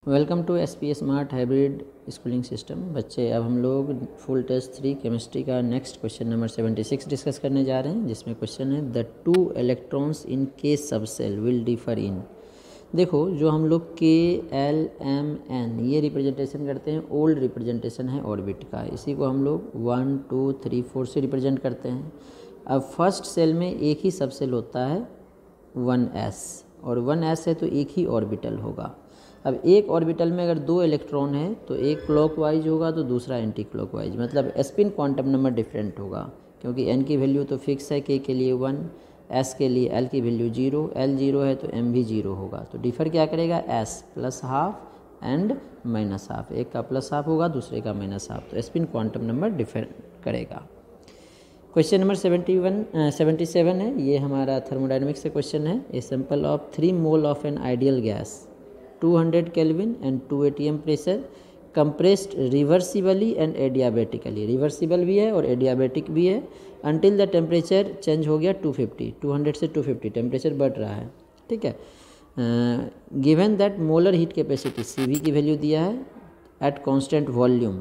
Welcome to SPS smart hybrid schooling system. बच्चे, अब हम लोग फुल टेस्ट 3 केमिस्ट्री का नेक्स्ट क्वेश्चन नंबर 76 डिस्कस करने जा रहे हैं, जिसमें क्वेश्चन है द 2 इलेक्ट्रॉन्स इन के सब सेल विल डिफर इन। देखो, जो हम लोग के एल एम एन ये रिप्रेजेंटेशन करते हैं, ओल्ड रिप्रेजेंटेशन है ऑर्बिट का। इसी को हम लोग 1 2 3 4 से रिप्रेजेंट करते हैं। अब फर्स्ट सेल में एक ही सब सेल होता है 1s, और 1s है तो एक ही ऑर्बिटल होगा। अब एक ऑर्बिटल में अगर 2 इलेक्ट्रॉन है तो एक क्लॉकवाइज होगा तो दूसरा एंटी क्लॉकवाइज, मतलब स्पिन क्वांटम नंबर डिफरेंट होगा, क्योंकि n की वैल्यू तो फिक्स है, k के लिए 1, s के लिए l की वैल्यू 0, l 0 है तो m भी 0 होगा। तो डिफर क्या करेगा, s plus half and minus half, एक का प्लस हाफ होगा दूसरे का माइनस हाफ, तो स्पिन क्वांटम नंबर डिफर करेगा। क्वेश्चन नंबर 77 है, ये हमारा थर्मोडायनेमिक्स से क्वेश्चन है। A sample of 3 mole of an ideal gas 200 kelvin and 2 atm pressure compressed reversibly and adiabatically. Reversible भी है और एडियाबेटिक भी है। अनटिल द टेम्परेचर चेंज हो गया 250, 200 से 250 टेम्परेचर बढ़ रहा है, ठीक है। Given that molar heat capacity CV की वैल्यू दिया है at constant volume,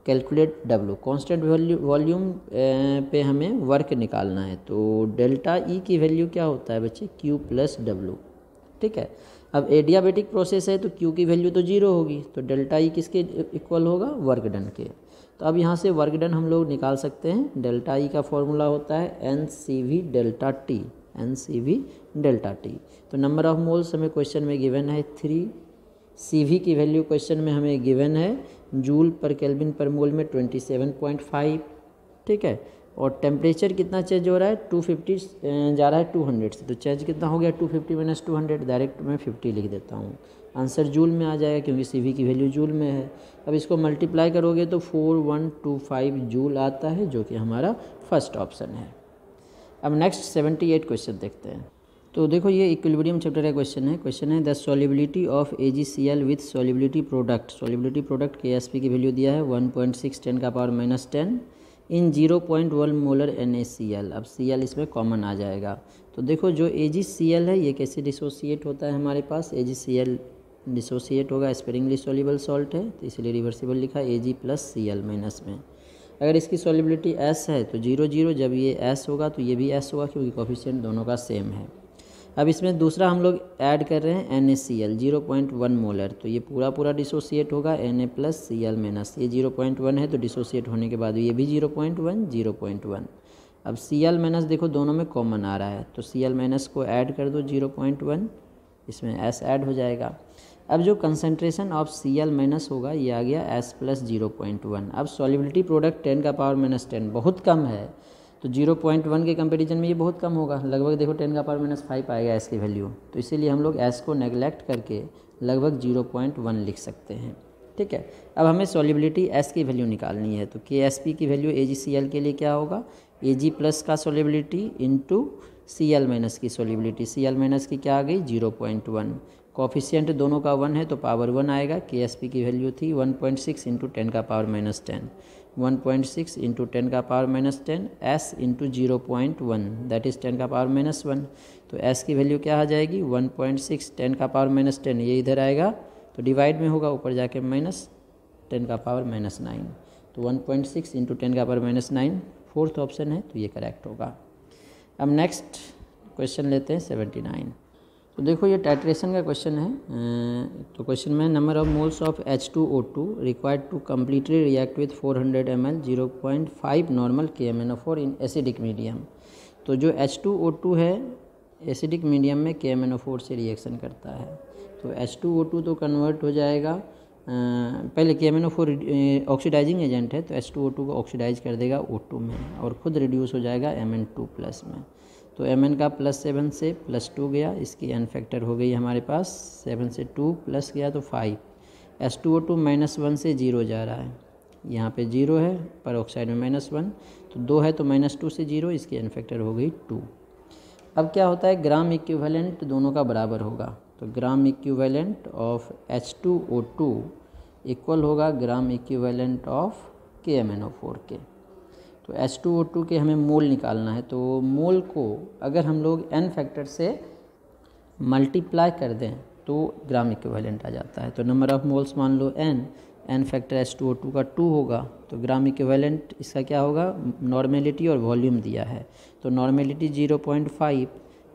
calculate W। Constant volume पे हमें वर्क निकालना है, तो डेल्टा E की वैल्यू क्या होता है बच्चे, Q प्लस W, ठीक है। अब एडियाबेटिक प्रोसेस है तो Q की वैल्यू तो 0 होगी, तो डेल्टा E किसके इक्वल होगा, वर्क डन के। तो अब यहाँ से वर्क डन हम लोग निकाल सकते हैं। डेल्टा E का फॉर्मूला होता है NCV delta T, NCV delta T। तो नंबर ऑफ मोल्स हमें क्वेश्चन में गिवन है 3, CV की वैल्यू क्वेश्चन में हमें गिवन है जूल पर केल्विन पर मोल में 27.5, ठीक है। और टेम्परेचर कितना चेंज हो रहा है, 250 जा रहा है 200 से, तो चेंज कितना हो गया 250 माइनस 200, डायरेक्ट मैं 50 लिख देता हूँ। आंसर जूल में आ जाएगा क्योंकि CV की वैल्यू जूल में है। अब इसको मल्टीप्लाई करोगे तो 4125 जूल आता है, जो कि हमारा फर्स्ट ऑप्शन है। अब नेक्स्ट 78 क्वेश्चन देखते हैं। तो देखो, ये इक्विलिब्रियम चैप्टर का क्वेश्चन है। क्वेश्चन है the solubility of AgCl with solubility product. Solubility product KSP की वैल्यू दिया है 1.6 10 का पावर माइनस 10 इन 0.1 मोलर NaCl। अब Cl इसमें कॉमन आ जाएगा। तो देखो, जो AgCl है ये कैसे डिसोसिएट होता है, हमारे पास AgCl डिसोसिएट होगा, स्पेरिंगली सॉल्युबल सॉल्ट है तो इसलिए रिवर्सिबल लिखा Ag प्लस Cl माइनस में। अगर इसकी सॉल्युबिलिटी S है तो 0 0, जब ये S होगा तो ये भी S होगा, क्योंकि कोफिशिएंट दोनों का सेम है। अब इसमें दूसरा हम लोग ऐड कर रहे हैं NaCl 0.1 मोलर, तो ये पूरा डिसोसिएट होगा Na प्लस Cl माइनस। ये 0.1 है तो डिसोसिएट होने के बाद ये भी 0.1। अब Cl माइनस देखो दोनों में कॉमन आ रहा है, तो Cl माइनस को ऐड कर दो 0.1, इसमें S ऐड हो जाएगा। अब जो कंसनट्रेशन ऑफ Cl माइनस होगा ये आ गया S प्लस 0.1। अब सॉल्युबिलिटी प्रोडक्ट 10 का पावर माइनस 10 बहुत कम है, तो 0.1 के कंपैरिजन में ये बहुत कम होगा, लगभग देखो 10 का पावर माइनस 5 आएगा S की वैल्यू, तो इसीलिए हम लोग S को नेगलेक्ट करके लगभग 0.1 लिख सकते हैं, ठीक है। अब हमें सॉल्युबिलिटी S की वैल्यू निकालनी है, तो KSP की वैल्यू AgCl के लिए क्या होगा, Ag प्लस का सॉल्युबिलिटी इंटू Cl माइनस की सॉल्युबिलिटी। Cl माइनस की क्या आ गई 0.1, कोफिशिएंट दोनों का 1 है तो पावर 1 आएगा। KSP की वैल्यू थी 1.6 इंटू 10 का पावर माइनस 10, 1.6 इंटू 10 का power minus 10, S into 0.1 that is 10 का पावर माइनस 1। तो S की वैल्यू क्या आ जाएगी 1.6 10 का पावर माइनस 10, ये इधर आएगा तो डिवाइड में होगा, ऊपर जाके माइनस 10 का पावर माइनस 9, तो 1.6 इंटू 10 का पावर माइनस 9 फोर्थ ऑप्शन है, तो ये करेक्ट होगा। अब नेक्स्ट क्वेश्चन लेते हैं 79। तो देखो, ये टाइट्रेशन का क्वेश्चन है। तो क्वेश्चन में number of moles of H2O2 required to completely react with 400 ml 0.5 normal KMnO4 in acidic medium. तो जो H2O2 है एसिडिक मीडियम में KMnO4 से रिएक्शन करता है, तो H2O2 तो कन्वर्ट हो जाएगा, पहले KMnO4 ऑक्सीडाइजिंग एजेंट है, तो H2O2 को ऑक्सीडाइज कर देगा O2 में और खुद रिड्यूस हो जाएगा Mn2 प्लस में। तो Mn का +7 से +2 गया, इसकी n फैक्टर हो गई हमारे पास, 7 से 2 प्लस गया तो 5। H2O2 -1 से 0 जा रहा है, यहाँ पे 0 है पर ऑक्साइड में -1, तो 2 है तो -2 से 0, इसकी n फैक्टर हो गई 2। अब क्या होता है, ग्राम इक्विवेलेंट दोनों का बराबर होगा, तो gram equivalent of H2O2 equal होगा ग्राम इक्विवेलेंट ऑफ KMnO4 के। तो H2O2 के हमें मोल निकालना है, तो मोल को अगर हम लोग n फैक्टर से मल्टीप्लाई कर दें तो ग्राम इक्विवेलेंट आ जाता है। तो नंबर ऑफ मोल्स मान लो n फैक्टर H2O2 का 2 होगा, तो ग्राम इक्विवेलेंट इसका क्या होगा, नॉर्मेलिटी और वॉल्यूम दिया है। तो नॉर्मेलिटी 0.5,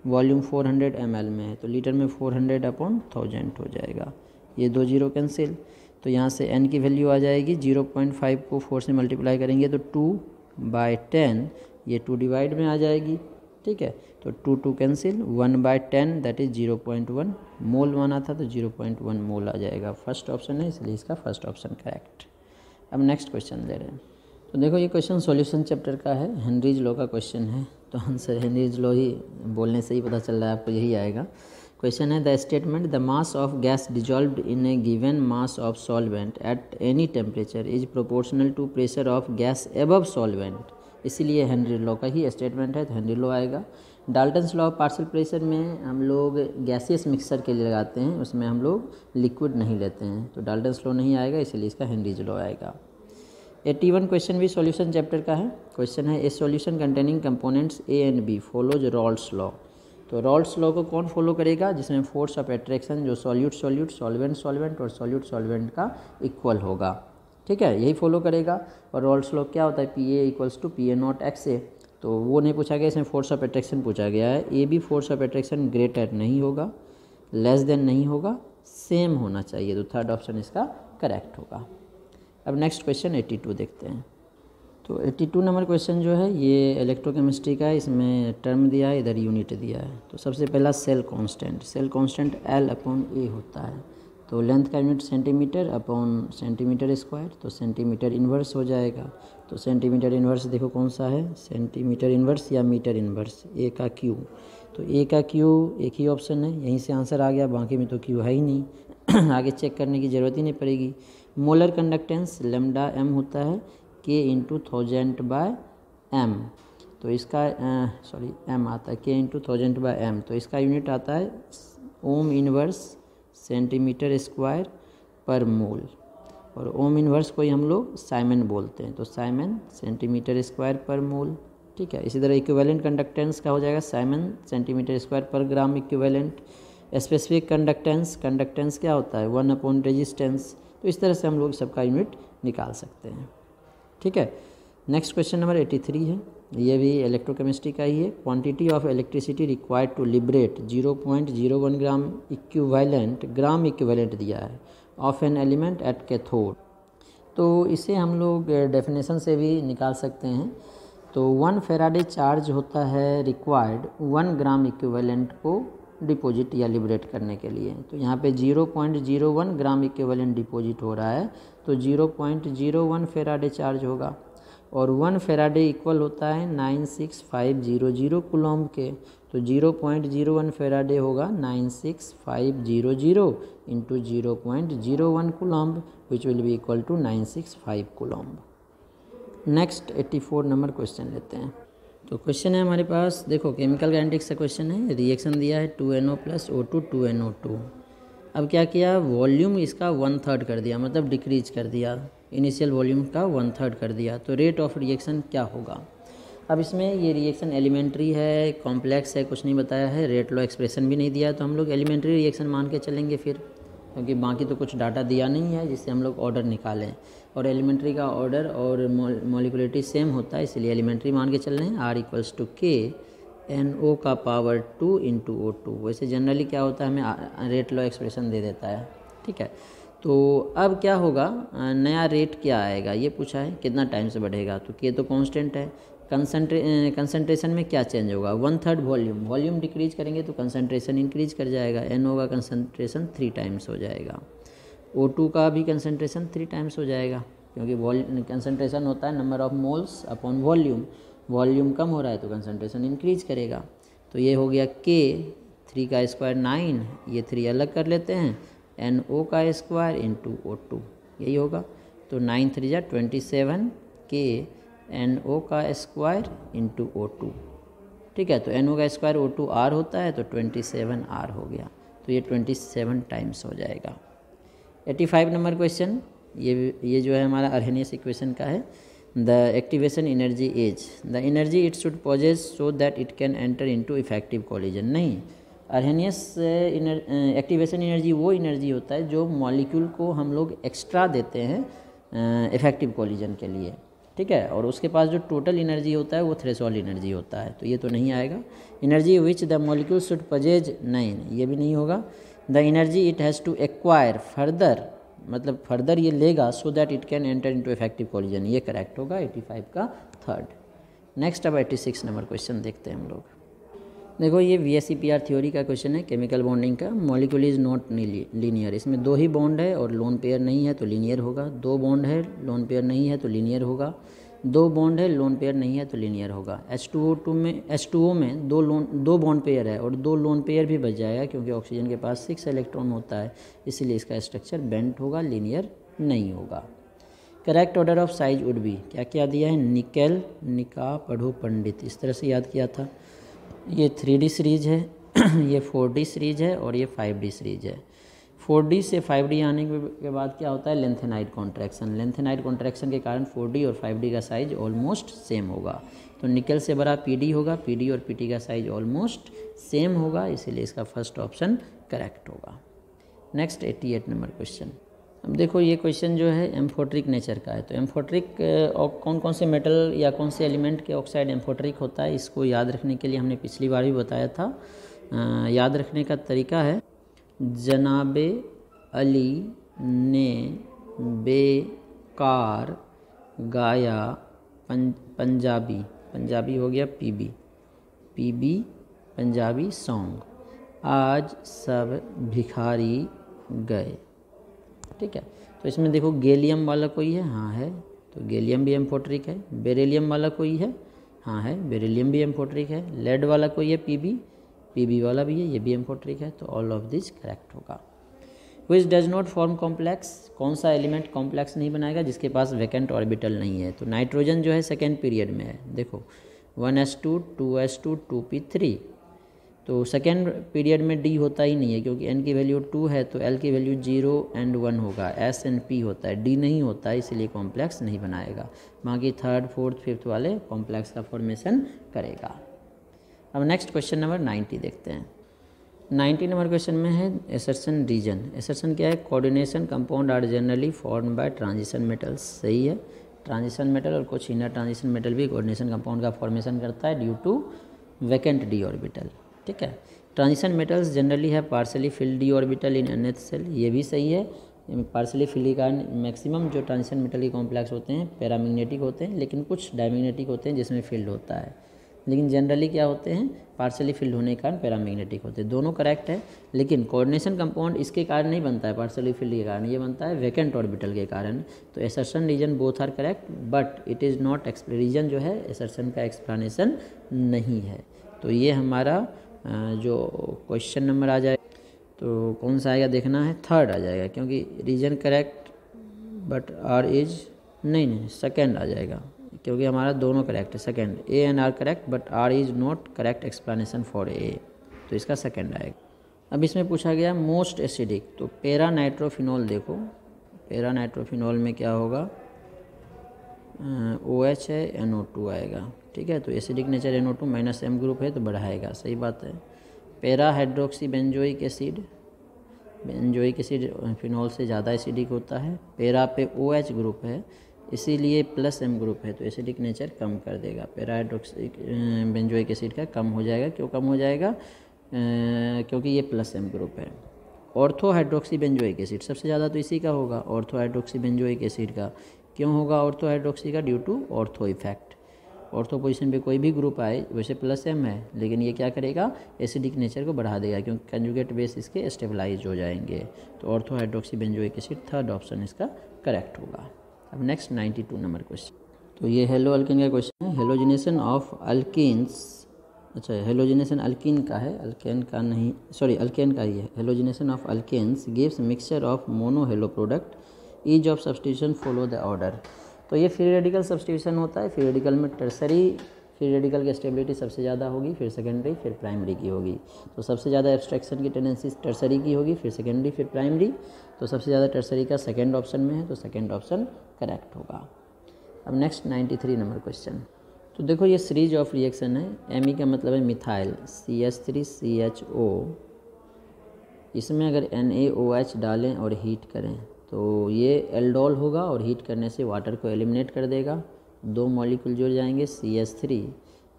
वॉल्यूम 400 ml में है, तो लीटर में 400/1000 हो जाएगा। ये 2 0 कैंसिल, तो यहाँ से n की वैल्यू आ जाएगी 0.5 को 4 से मल्टीप्लाई करेंगे तो 2/10, ये 2 डिवाइड में आ जाएगी। ठीक है, तो 2 2 कैंसिल, 1/10 दैट इज़ 0.1 मोल माना था, तो 0.1 मोल आ जाएगा। फर्स्ट ऑप्शन है, इसलिए इसका फर्स्ट ऑप्शन करेक्ट। अब नेक्स्ट क्वेश्चन ले रहे हैं। तो देखो ये क्वेश्चन सॉल्यूशन चैप्टर का है, हेनरीज लॉ का क्वेश्चन है। तो आंसर हेनरीज लॉ ही बोलने से ही पता चल रहा है आपको, यही आएगा। क्वेश्चन है the statement the mass of gas dissolved in a given mass of solvent at any temperature is proportional to pressure of gas above solvent. इसीलिए हेनरी लॉ का ही स्टेटमेंट है, तो हेनरी लॉ आएगा। Dalton's law of partial pressure में हम लोग gaseous mixture के लिए लगाते हैं, उसमें हम लोग लिक्विड नहीं लेते हैं, तो डाल्टन्स लॉ नहीं आएगा, इसलिए इसका हेनरीज लॉ आएगा। 81 क्वेश्चन भी सॉल्यूशन चैप्टर का है। क्वेश्चन है a solution containing components A and B follows Raoult's law. तो रॉल्स लॉ को कौन फॉलो करेगा, जिसमें फोर्स ऑफ अट्रैक्शन जो सॉल्यूट सॉल्यूट, सॉल्वेंट सॉल्वेंट और सॉल्यूट सॉल्वेंट का इक्वल होगा। ठीक है, यही फॉलो करेगा। और रॉल्स लॉ क्या होता है, PA = PA0XA, तो वो नहीं पूछा गया, इसमें फोर्स ऑफ अट्रैक्शन पूछा गया है। ए भी फोर्स ऑफ अट्रैक्शन ग्रेटर नहीं होगा, लेस देन नहीं होगा, सेम होना चाहिए, तो थर्ड ऑप्शन इसका करेक्ट होगा। अब नेक्स्ट क्वेश्चन 82 देखते हैं। तो 82 नंबर क्वेश्चन जो है ये इलेक्ट्रोकेमिस्ट्री का है, इसमें टर्म दिया है, इधर यूनिट दिया है। तो सबसे पहला सेल कांस्टेंट L/A होता है, तो लेंथ का यूनिट सेंटीमीटर स्क्वायर, तो सेंटीमीटर इन्वर्स हो जाएगा। तो सेंटीमीटर इन्वर्स देखो कौन सा है, सेंटीमीटर इन्वर्स या मीटर इन्वर्स, A का Q। तो A का Q एक ही ऑप्शन है, यहीं से आंसर आ गया, बाकी में तो Q है ही नहीं आगे चेक करने की ज़रूरत ही नहीं पड़ेगी। मोलर कंडक्टेंस λm होता है K × 1000/m, तो इसका m आता है K × 1000/m, तो इसका यूनिट आता है ओम इन्वर्स सेंटीमीटर स्क्वायर पर मोल, और ओम इन्वर्स को ही हम लोग साइमन बोलते हैं, तो साइमन सेंटीमीटर स्क्वायर पर मोल। ठीक है, इसी तरह इक्विवेलेंट कंडक्टेंस का हो जाएगा साइमन सेंटीमीटर स्क्वायर पर ग्राम इक्विवेलेंट। स्पेसिफिक कंडक्टेंस क्या होता है, 1 रेजिस्टेंस। तो इस तरह से हम लोग सबका यूनिट निकाल सकते हैं। ठीक है, नेक्स्ट क्वेश्चन नंबर 83 है, ये भी इलेक्ट्रोकेमिस्ट्री का ही है। Quantity of electricity required to liberate 0.01 gram equivalent दिया है of an element at cathode. तो इसे हम लोग डेफिनेशन से भी निकाल सकते हैं। तो 1 फेराडे चार्ज होता है रिक्वायर्ड 1 ग्राम इक्विवेलेंट को डिपॉजिट या लिबरेट करने के लिए। तो यहाँ पे 0.01 ग्राम इक्विवेलेंट डिपॉजिट हो रहा है, तो 0.01 फेराडे चार्ज होगा। और 1 फेराडे इक्वल होता है 96500 कूलम्ब के, तो 0.01 फेराडे होगा 96500 into 0.01 coulomb, which will be equal to 965 coulomb. Next 84 number question लेते हैं। तो क्वेश्चन है हमारे पास, देखो केमिकल काइनेटिक्स का क्वेश्चन है, रिएक्शन दिया है 2NO + O2 2NO2। अब क्या किया, वॉल्यूम इसका 1/3 कर दिया, मतलब डिक्रीज कर दिया, इनिशियल वॉल्यूम का 1/3 कर दिया, तो रेट ऑफ रिएक्शन क्या होगा। अब इसमें ये रिएक्शन एलिमेंट्री है, कॉम्प्लेक्स है, कुछ नहीं बताया है, रेट लॉ एक्सप्रेशन भी नहीं दिया है, तो हम लोग एलिमेंट्री रिएक्शन मान के चलेंगे फिर, क्योंकि बाकी तो कुछ डाटा दिया नहीं है जिससे हम लोग ऑर्डर निकालें, और एलिमेंट्री का ऑर्डर और मॉलिक्युलरिटी सेम होता है, इसलिए एलिमेंट्री मान के चल रहे हैं। R = K NO का पावर 2 × O2। वैसे जनरली क्या होता है, हमें रेट लॉ एक्सप्रेशन दे देता है। ठीक है, तो अब क्या होगा, नया रेट क्या आएगा ये पूछा है, कितना टाइम से बढ़ेगा, तो K तो कांस्टेंट है। कंसंट्रेशन में क्या चेंज होगा, 1/3 वॉल्यूम डिक्रीज करेंगे तो कंसंट्रेशन इंक्रीज कर जाएगा, NO का कंसंट्रेशन 3 टाइम्स हो जाएगा, O2 का भी कंसंट्रेशन 3 टाइम्स हो जाएगा, क्योंकि कंसंट्रेशन होता है number of moles upon volume कम हो रहा है तो कंसंट्रेशन इंक्रीज करेगा। तो ये हो गया K 3 का स्क्वायर 9, ये 3 अलग कर लेते हैं, NO का स्क्वायर इंटू O2, यही होगा। तो 9 × 3 = 27 K NO का स्क्वायर इंटू O2। ठीक है, तो NO का स्क्वायर O2 R होता है, तो 27 R हो गया, तो ये 27 टाइम्स हो जाएगा। 85 नंबर क्वेश्चन, ये जो है हमारा अर्हेनियस इक्वेशन का है। The activation energy is the energy it should possess so that it can enter into effective collision. नहीं, अर्हेनियस एक्टिवेशन एनर्जी वो एनर्जी होता है जो मॉलिक्यूल को हम लोग एक्स्ट्रा देते हैं इफेक्टिव कोलिजन के लिए, ठीक है। और उसके पास जो टोटल एनर्जी होता है वो थ्रेशोल्ड एनर्जी होता है, तो ये तो नहीं आएगा। Energy which the molecule should possess, नहीं ये भी नहीं होगा। The energy it has to acquire further, मतलब फर्दर ये लेगा so that it can enter into effective collision, ये करेक्ट होगा 85 का थर्ड। नेक्स्ट अब 86 नंबर क्वेश्चन देखते हैं हम लोग। देखो ये VSEPR थ्योरी का क्वेश्चन है, केमिकल बॉन्डिंग का। मॉलिक्यूल इज़ नॉट लीनियर, इसमें 2 ही बॉन्ड है और लोन पेयर नहीं है तो लीनियर होगा। 2 बॉन्ड है, लोन पेयर नहीं है तो लीनियर होगा। 2 बॉन्ड है, लोन पेयर नहीं है तो लीनियर होगा। H2O में 2 बॉन्ड पेयर है और 2 लोन पेयर भी बच जाएगा क्योंकि ऑक्सीजन के पास 6 इलेक्ट्रॉन होता है, इसीलिए इसका स्ट्रक्चर बेंट होगा, लीनियर नहीं होगा। Correct order of size would be, क्या क्या दिया है, निकेल, निकाह, पढ़ो, पंडित, इस तरह से याद किया था। ये 3D सीरीज है ये 4D सीरीज है और ये 5D सीरीज है। 4D से 5D आने के बाद क्या होता है, लेंथेनाइड कॉन्ट्रैक्शन। लेंथेनाइड कॉन्ट्रैक्शन के कारण 4D और 5D का साइज ऑलमोस्ट सेम होगा। तो निकल से बड़ा PD होगा, PD और PT का साइज ऑलमोस्ट सेम होगा, इसीलिए इसका फर्स्ट ऑप्शन करेक्ट होगा। Next 88 number question. अब देखो ये क्वेश्चन जो है एम्फोट्रिक नेचर का है। तो एम्फोट्रिक कौन कौन से मेटल या कौन से एलिमेंट के ऑक्साइड एम्फोट्रिक होता है, इसको याद रखने के लिए हमने पिछली बार भी बताया था। याद रखने का तरीका है, जनाबे अली ने बेकार गाया पंजाबी, पंजाबी हो गया PB पंजाबी सॉन्ग, आज सब भिखारी गए, ठीक है। तो इसमें देखो गैलियम वाला कोई है, हाँ है, तो गैलियम भी एम्फोट्रिक है। बेरिलियम वाला कोई है, हाँ है, बेरिलियम भी एम्फोट्रिक है। लेड वाला कोई है, PB वाला भी है, ये भी एम्फोट्रिक है। तो ऑल ऑफ दिस करेक्ट होगा। Which does not form complex, कौन सा एलिमेंट कॉम्प्लेक्स नहीं बनाएगा, जिसके पास वैकेंट ऑर्बिटल नहीं है। तो नाइट्रोजन जो है सेकेंड पीरियड में है, देखो 1s2 2s2 2p3। तो सेकेंड पीरियड में D होता ही नहीं है क्योंकि N की वैल्यू 2 है, तो L की वैल्यू 0 and 1 होगा। S and P होता है, D नहीं होता है, इसलिए कॉम्प्लेक्स नहीं बनाएगा। बाकी थर्ड फोर्थ फिफ्थ वाले कॉम्प्लेक्स का फॉर्मेशन करेगा। अब नेक्स्ट क्वेश्चन नंबर 90 देखते हैं। 90 नंबर क्वेश्चन में है एसर्शन रीजन। एसर्शन क्या है, coordination compound are generally form by transition metals, सही है। ट्रांजिशन मेटल और कुछ इनर ट्रांजिशन मेटल भी कोऑर्डिनेशन कंपाउंड का फॉर्मेशन करता है due to vacant D orbital, ठीक है। ट्रांजिशन मेटल्स जनरली है partially filled D orbital in nth shell, ये भी सही है। पार्सली फिल्ड के कारण मैक्सिमम जो ट्रांजिशन मेटल के कॉम्प्लेक्स होते हैं पैरामैग्नेटिक होते हैं, लेकिन कुछ डायमैग्नेटिक होते हैं जिसमें फील्ड होता है, लेकिन जनरली क्या होते हैं, पार्सली फिल्ड होने के कारण पैरामैग्नेटिक होते हैं। दोनों करेक्ट है, लेकिन कोऑर्डिनेशन कंपाउंड इसके कारण नहीं बनता है, पार्सली फिल्ड के कारण, ये बनता है वैकेंट ऑर्बिटल के कारण। तो assertion reason both are correct, but it is not reason जो है एसर्शन का एक्सप्लेनेशन नहीं है। तो ये हमारा जो क्वेश्चन नंबर आ जाए तो कौन सा आएगा देखना है, थर्ड आ जाएगा, क्योंकि reason correct but R is नहीं सेकंड आ जाएगा, क्योंकि हमारा दोनों करेक्ट है। Second A and R correct but R is not correct explanation for A, तो इसका सेकंड आएगा। अब इसमें पूछा गया मोस्ट एसिडिक, तो पैरा नाइट्रोफिनॉल। देखो पैरा नाइट्रोफिनॉल में क्या होगा, OH है, NO2 आएगा, ठीक है। तो acidic nature NO2 -M group है तो बढ़ाएगा, सही बात है। Para hydroxy benzoic acid, benzoic acid phenol से ज़्यादा एसिडिक होता है। पैरा पे OH ग्रुप है इसीलिए +M ग्रुप है, तो एसिडिक नेचर कम कर देगा। पैरा हाइड्रोक्सी बेंजोइक एसिड का कम हो जाएगा, क्यों कम हो जाएगा, क्योंकि ये +M ग्रुप है। ऑर्थो हाइड्रोक्सी बेंजोइक एसिड सबसे ज़्यादा तो इसी का होगा, ऑर्थो हाइड्रोक्सी बेंजोइक एसिड का। क्यों होगा ऑर्थो हाइड्रोक्सी का, due to ortho effect. Ortho position पे कोई भी ग्रुप आए, वैसे +M है लेकिन ये क्या करेगा, एसिडिक नेचर को बढ़ा देगा, क्योंकि कंजुगेट बेस इसके स्टेबलाइज हो जाएंगे। तो ortho hydroxy benzoic acid third option इसका करेक्ट होगा। अब नेक्स्ट 92 नंबर क्वेश्चन, तो ये हेलो अल्केन का क्वेश्चन है। हेलोजिनेशन ऑफ अल्केन्स, अच्छा हेलोजिनेशन अल्कीन का है, अल्केन का नहीं, सॉरी अल्केन का ही है। Halogenation of alkanes gives mixture of mono halo product, ease of substitution follow the order. तो ये फ्री रेडिकल सब्स्टिट्यूशन होता है। फ्री रेडिकल में टर्सरी फ्री रेडिकल की स्टेबिलिटी सबसे ज़्यादा होगी, फिर सेकेंडरी, फिर प्राइमरी की होगी। तो सबसे ज़्यादा एब्स्ट्रैक्शन की टेंडेंसी टर्सरी की होगी, फिर सेकेंडरी, फिर प्राइमरी। तो सबसे ज़्यादा टर्सरी का सेकेंड ऑप्शन में है, तो सेकेंड ऑप्शन करेक्ट होगा। अब नेक्स्ट 93 नंबर क्वेश्चन। तो देखो ये सीरीज ऑफ रिएक्शन है, एमी का मतलब है मिथाइल, CH3CHO, इसमें अगर NaOH डालें और हीट करें तो ये एल्डोल होगा और हीट करने से वाटर को एलिमिनेट कर देगा, 2 मॉलिक्यूल जुड़ जाएंगे CH3,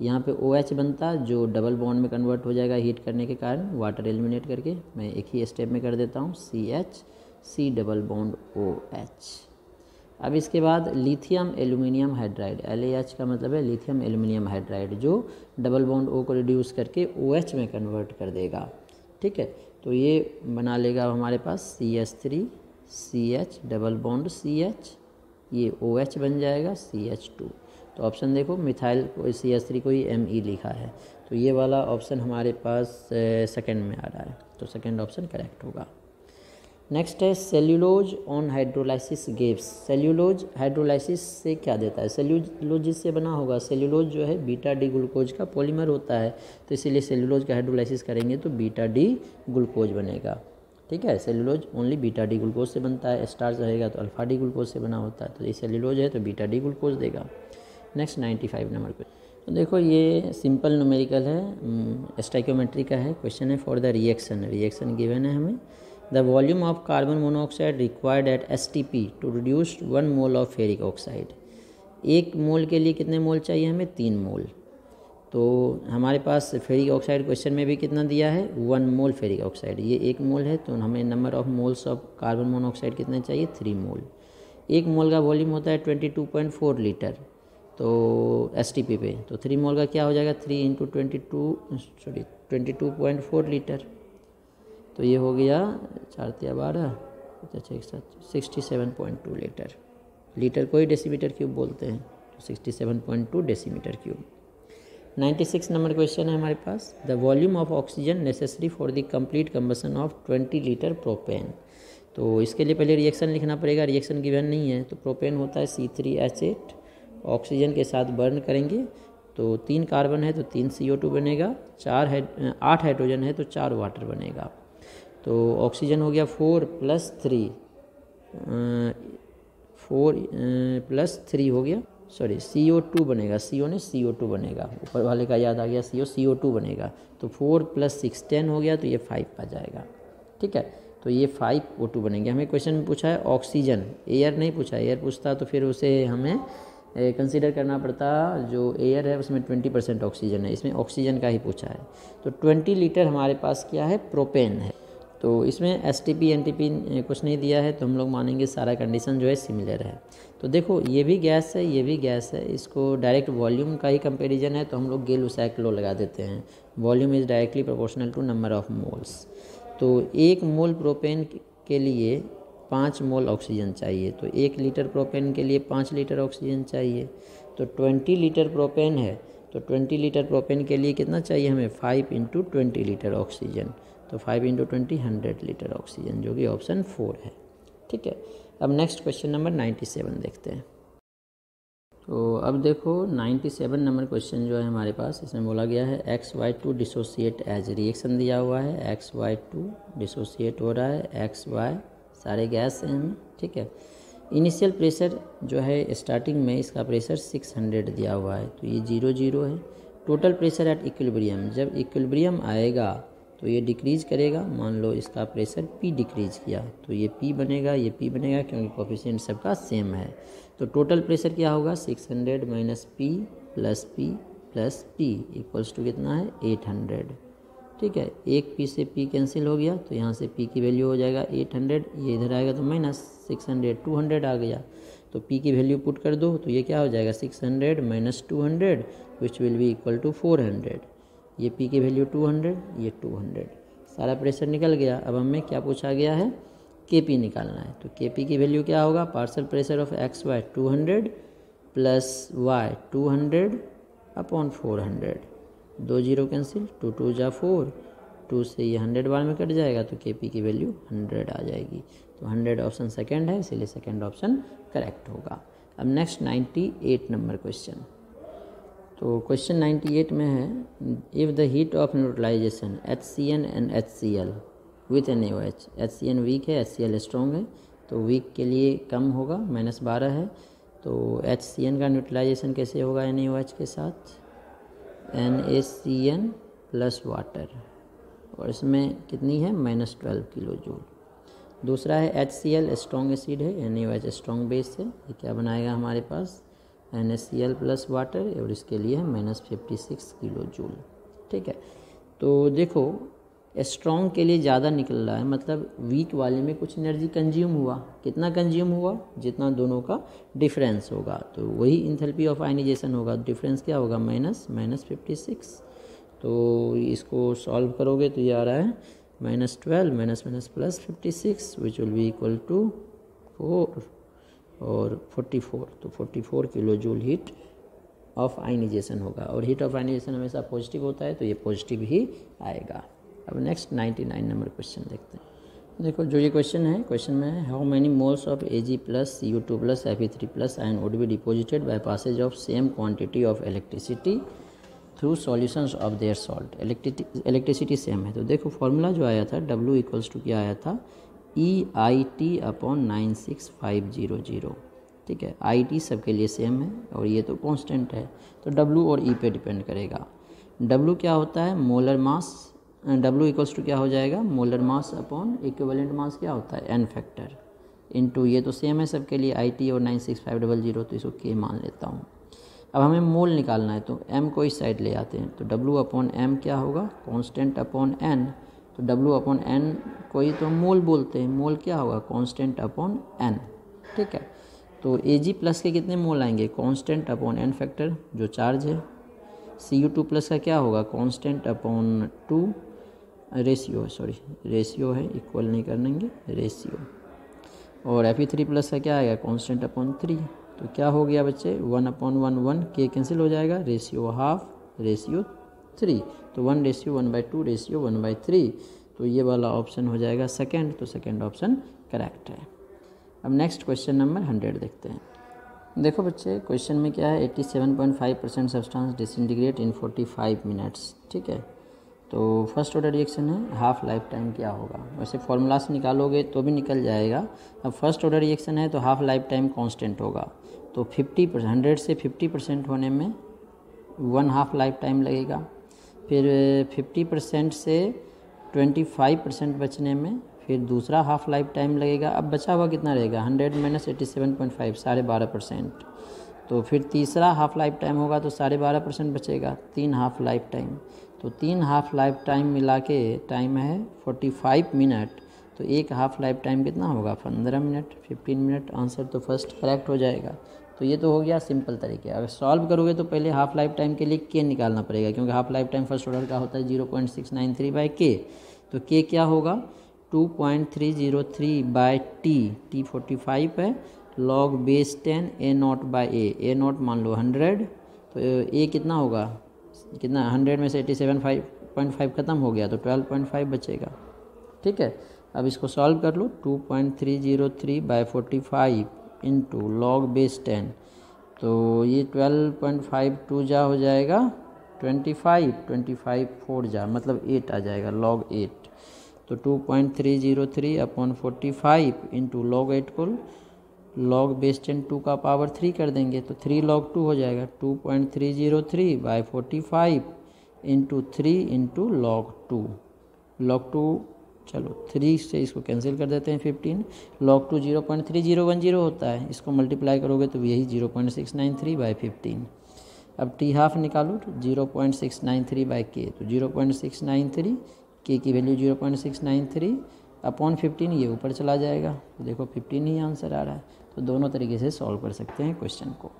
यहाँ पे OH बनता जो डबल बॉन्ड में कन्वर्ट हो जाएगा हीट करने के कारण, वाटर एलिमिनेट करके। मैं एक ही स्टेप में कर देता हूँ, CH डबल बॉन्ड OH। अब इसके बाद लिथियम एल्यूमिनियम हाइड्राइड, LaH का मतलब है लिथियम एल्यूमिनियम हाइड्राइड, जो डबल बॉन्ड O को रिड्यूस करके OH में कन्वर्ट कर देगा। ठीक है, तो ये बना लेगा हमारे पास CH3 CH double bond CH, ये OH बन जाएगा CH2। तो ऑप्शन देखो मिथाइल को CH3 को ही Me लिखा है, तो ये वाला ऑप्शन हमारे पास सेकंड में आ रहा है, तो सेकंड ऑप्शन करेक्ट होगा। नेक्स्ट है cellulose on hydrolysis gives. Cellulose hydrolysis से क्या देता है? सेल्यूलोज जिससे बना होगा, सेल्यूलोज जो है बीटा डी ग्लूकोज का पॉलीमर होता है, तो इसीलिए सेल्यूलोज का हाइड्रोलाइसिस करेंगे तो बीटा डी ग्लूकोज बनेगा। ठीक है, cellulose only beta D glucose से बनता है, स्टार्च रहेगा तो अल्फा डी ग्लूकोज से बना होता है, तो ये सेल्यूलोज है तो बीटा डी ग्लूकोज देगा। नेक्स्ट 95 नंबर पे, तो देखो ये सिंपल न्यूमेरिकल है, स्टाइकोमेट्री का है, क्वेश्चन है फॉर द रिएक्शन गिवन है हमें। The volume of carbon monoxide required at STP to reduce 1 mole of ferric oxide. 1 mole के लिए कितने मोल चाहिए हमें? 3 मोल। तो हमारे पास फेरिक ऑक्साइड क्वेश्चन में भी कितना दिया है? 1 मोल फेरिक ऑक्साइड, ये 1 मोल है, तो हमें number of moles of carbon monoxide कितने चाहिए? 3 मोल। 1 मोल का वॉल्यूम होता है 22.4 लीटर, तो STP पे, तो 3 मोल का क्या हो जाएगा? 3 × 22.4 लीटर, तो ये हो गया 4 × 12 67.2 लीटर को ही डेसीमीटर क्यूब बोलते हैं, तो 67.2 डेसीमीटर क्यूब। 96 नंबर क्वेश्चन है हमारे पास। The volume of oxygen necessary for the complete combustion of 20 litre propane. तो इसके लिए पहले रिएक्शन लिखना पड़ेगा, रिएक्शन गिवन नहीं है, तो प्रोपेन होता है C3H8, ऑक्सीजन के साथ बर्न करेंगे तो 3 कार्बन है तो 3 CO2 बनेगा, 8 हाइड्रोजन है तो 4 वाटर बनेगा। तो ऑक्सीजन हो गया 4 + 3, 4 + 3 हो गया, सॉरी CO2 बनेगा, CO2 बनेगा, ऊपर वाले का याद आ गया, CO2 बनेगा, तो 4 + 6 10 हो गया, तो ये 5 आ जाएगा। ठीक है, तो ये 5 O2 बनेंगे। हमें क्वेश्चन में पूछा है ऑक्सीजन, एयर नहीं पूछा, एयर पूछता तो फिर उसे हमें कंसीडर करना पड़ता, जो एयर है उसमें 20% ऑक्सीजन है, इसमें ऑक्सीजन का ही पूछा है। तो 20 लीटर हमारे पास क्या है? प्रोपेन है। तो इसमें STP NTP कुछ नहीं दिया है, तो हम लोग मानेंगे सारा कंडीशन जो है सिमिलर है। तो देखो ये भी गैस है, ये भी गैस है, इसको डायरेक्ट वॉल्यूम का ही कंपैरिजन है, तो हम लोग गेल-लुसाक लॉ लगा देते हैं, volume is directly proportional to number of moles. तो 1 मोल प्रोपेन के लिए 5 मोल ऑक्सीजन चाहिए, तो 1 लीटर प्रोपेन के लिए 5 लीटर ऑक्सीजन चाहिए। तो 20 लीटर प्रोपेन है, तो 20 लीटर प्रोपेन के लिए कितना चाहिए हमें? 5 × 20 लीटर ऑक्सीजन, तो 5 × 20 100 लीटर ऑक्सीजन, जो कि ऑप्शन 4 है। ठीक है, अब नेक्स्ट क्वेश्चन नंबर 97 देखते हैं। तो अब देखो 97 नंबर क्वेश्चन जो है हमारे पास, इसमें बोला गया है XY2 डिसोसिएट एज, रिएक्शन दिया हुआ है, XY2 डिसोसिएट हो रहा है, XY सारे गैस हैं हमें। ठीक है, इनिशियल प्रेशर जो है स्टार्टिंग में इसका प्रेशर 600 दिया हुआ है, तो ये 0 0 है। टोटल प्रेशर एट इक्विलिब्रियम, जब इक्विलिब्रियम आएगा तो ये डिक्रीज करेगा, मान लो इसका प्रेशर P डिक्रीज किया तो ये P बनेगा, ये P बनेगा, क्योंकि कोफिशिएंट सबका सेम है। तो टोटल प्रेशर क्या होगा? 600 - P + P + P equals to कितना है? 800। ठीक है, एक P से P कैंसिल हो गया, तो यहाँ से P की वैल्यू हो जाएगा 800, ये इधर आएगा तो -600 200 आ गया, तो P की वैल्यू पुट कर दो, तो ये क्या हो जाएगा? 600 - 200 which will be equal to 400। ये P की वैल्यू 200, ये 200, सारा प्रेशर निकल गया। अब हमें क्या पूछा गया है? Kp निकालना है, तो Kp की वैल्यू क्या होगा? Partial pressure of XY 200 + Y 200 upon 400, 2 0 cancel, 2 2 = 4, 2 से ये 100 बार में कट जाएगा, तो Kp की वैल्यू 100 आ जाएगी। तो 100 ऑप्शन सेकंड है, इसीलिए सेकंड ऑप्शन करेक्ट होगा। अब नेक्स्ट 98 नंबर क्वेश्चन। तो क्वेश्चन 98 में है, if the heat of neutralisation HCN and HCl with NaOH, HCN weak है, HCl स्ट्रॉन्ग है, तो वीक के लिए कम होगा, -12 है, तो HCN का न्यूट्रलाइजेशन कैसे होगा NaOH के साथ, NaCN प्लस वाटर, और इसमें कितनी है -12 किलो जूल। दूसरा है HCl स्ट्रॉन्ग एसिड है, NaOH स्ट्रॉन्ग बेस है, ये क्या बनाएगा हमारे पास NaCl प्लस वाटर, और इसके लिए है -56 किलो जूल। ठीक है, तो देखो स्ट्रॉन्ग के लिए ज़्यादा निकल रहा है, मतलब वीक वाले में कुछ एनर्जी कंज्यूम हुआ, कितना कंज्यूम हुआ, जितना दोनों का डिफरेंस होगा, तो वही इंथैल्पी ऑफ आयनाइजेशन होगा। डिफरेंस क्या होगा -56। तो इसको सॉल्व करोगे तो ये आ रहा है -12 plus 56 which will be equal to 4 और 44, तो 44 kilo joule heat of ionisation होगा, और हीट ऑफ आयनाइजेशन हमेशा पॉजिटिव होता है, तो ये पॉजिटिव ही आएगा। अब नेक्स्ट 99 नंबर क्वेश्चन देखते हैं। देखो जो ये क्वेश्चन है, क्वेश्चन में है how many moles of Ag plus Cu2 plus Fe3 plus ion would be deposited by passage of same quantity of electricity through solutions of their salt. Electricity same है, तो देखो फॉर्मूला जो आया था W equals to क्या आया था, EIT upon 96500। ठीक है, IT सबके लिए सेम है और ये तो कांस्टेंट है, तो W और E पे डिपेंड करेगा। W क्या होता है, molar mass, W equals to क्या हो जाएगा, molar mass upon equivalent mass क्या होता है, N फैक्टर, इनटू ये तो सेम है सबके लिए IT और 96500, तो इसको K मान लेता हूँ। अब हमें मोल निकालना है, तो M को इस साइड ले आते हैं, तो W अपॉन M क्या होगा, कांस्टेंट अपॉन N, तो W अपॉन N को ही तो मोल बोलते हैं, मोल क्या होगा, कांस्टेंट अपॉन N। ठीक है, तो Ag प्लस के कितने मोल आएंगे, कांस्टेंट अपॉन N फैक्टर जो चार्ज है। Cu2 प्लस का क्या होगा, कांस्टेंट अपॉन 2 रेशियो है, इक्वल नहीं करेंगे, रेशियो। और Fe3 प्लस का क्या आएगा, कांस्टेंट अपॉन 3, तो क्या हो गया बच्चे 1/1 K कैंसिल हो जाएगा, रेशियो हाफ रेशियो 3, तो 1:1/2 रेशियो 1/3, तो ये वाला ऑप्शन हो जाएगा सेकंड, तो सेकंड ऑप्शन करेक्ट है। अब नेक्स्ट क्वेश्चन नंबर 100 देखते हैं। देखो बच्चे क्वेश्चन में क्या है, 87.5% सब्सटेंस डिसइंटीग्रेट इन 45 मिनट्स। ठीक है, तो फर्स्ट ऑर्डर रिएक्शन है, हाफ लाइफ टाइम क्या होगा, वैसे फॉर्मूला से निकालोगे तो भी निकल जाएगा। अब फर्स्ट ऑर्डर रिएक्शन है तो हाफ लाइफ टाइम कांस्टेंट होगा, तो 50% 100 से 50% होने में 1 हाफ लाइफ टाइम लगेगा, फिर 50% से 25% बचने में फिर दूसरा हाफ लाइफ टाइम लगेगा। अब बचा हुआ कितना रहेगा, 100 माइनस 87.5 12.5%, तो फिर तीसरा हाफ लाइफ टाइम होगा तो 12.5% बचेगा, 3 हाफ लाइफ टाइम, तो 3 हाफ लाइफ टाइम मिला के टाइम है 45 मिनट, तो एक हाफ लाइफ टाइम कितना होगा 15 मिनट, 15 मिनट, आंसर तो फर्स्ट करेक्ट हो जाएगा। तो ये तो हो गया सिंपल तरीके। अगर सॉल्व करोगे तो पहले हाफ लाइफ टाइम के लिए K निकालना पड़ेगा, क्योंकि half life time first order का होता है 0.693/K, तो K क्या होगा 2.303/T, T 45 है, log बेस 10 A0/A, A0 मान लो 100, तो A कितना होगा, कितना 100 में से 87.5 खत्म हो गया, तो 12.5 बचेगा। ठीक है, अब इसको सॉल्व कर लो, 2.303/45 इंटू लॉग बेस 10, तो ये 12.5 2 जा हो जाएगा 25 4 जा मतलब 8 आ जाएगा, log 8, तो 2.303/45 इंटू लॉग 8 को लॉग बेस 10 2 का पावर 3 कर देंगे, तो 3 log 2 हो जाएगा, 2.303/45 इंटू 3 इंटू log 2, log 2 चलो 3 से इसको कैंसिल कर देते हैं 15, log 2 0.3010 होता है, इसको मल्टीप्लाई करोगे तो यही 0.693/15। अब टी हाफ निकालो तो 0.693/K, तो 0.693, K की वैल्यू 0.693 अपॉन 15, ये ऊपर चला जाएगा, तो देखो 15 ही आंसर आ रहा है। तो दोनों तरीके से सॉल्व कर सकते हैं क्वेश्चन को।